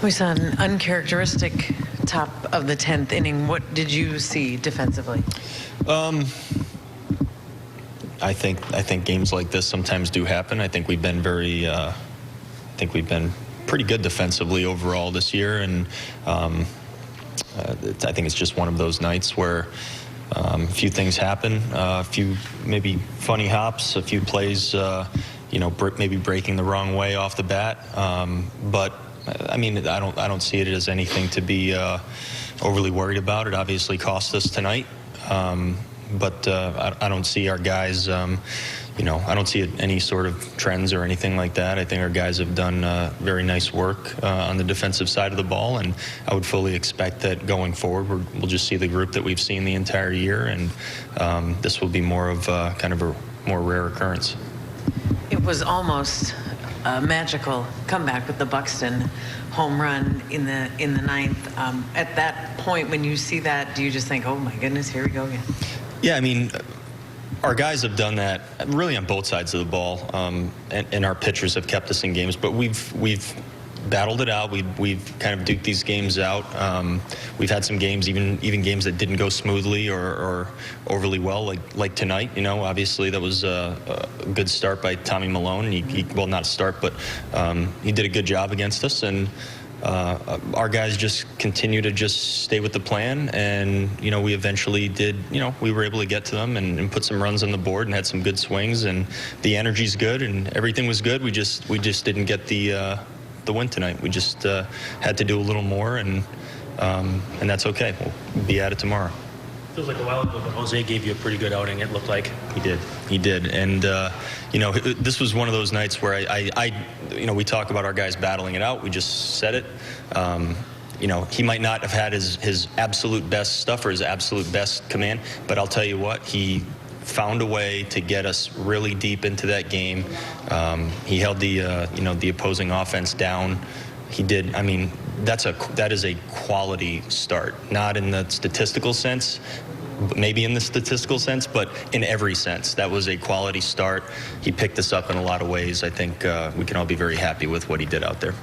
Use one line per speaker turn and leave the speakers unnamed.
We saw an uncharacteristic top of the 10th inning. What did you see defensively?
I think games like this sometimes do happen. I think we've been pretty good defensively overall this year, and I think it's just one of those nights where a few things happen, a few maybe funny hops, a few plays, maybe breaking the wrong way off the bat, but. I mean, I don't see it as anything to be overly worried about. It obviously cost us tonight, but I don't see our guys. I don't see any sort of trends or anything like that. I think our guys have done very nice work on the defensive side of the ball, and I would fully expect that going forward we'll just see the group that we've seen the entire year, and this will be more of kind of a more rare occurrence.
It was almost a magical comeback with the Buxton home run in the ninth. At that point, when you see that, do you just think, oh my goodness, here we go again? Yeah,
I mean, our guys have done that really on both sides of the ball, and our pitchers have kept us in games, but we've battled it out. We've kind of duked these games out. We've had some games, even games that didn't go smoothly or overly well, like tonight. Obviously that was a good start by Tommy Malone. Well, not a start, but he did a good job against us, and our guys just continue to just stay with the plan, and we eventually did. We were able to get to them and put some runs on the board and had some good swings, and the energy's good and everything was good. We just didn't get the win tonight. We just had to do a little more, and that's okay. We'll be at it tomorrow.
Feels like a while ago, but Jose gave you a pretty good outing, it looked like.
He did, and this was one of those nights where we talk about our guys battling it out. We just said it. He might not have had his absolute best stuff or his absolute best command, but I'll tell you what, he found a way to get us really deep into that game. He held the opposing offense down. He did. I mean, that is a quality start, not in the statistical sense, maybe in the statistical sense, but in every sense. That was a quality start. He picked us up in a lot of ways. I think we can all be very happy with what he did out there.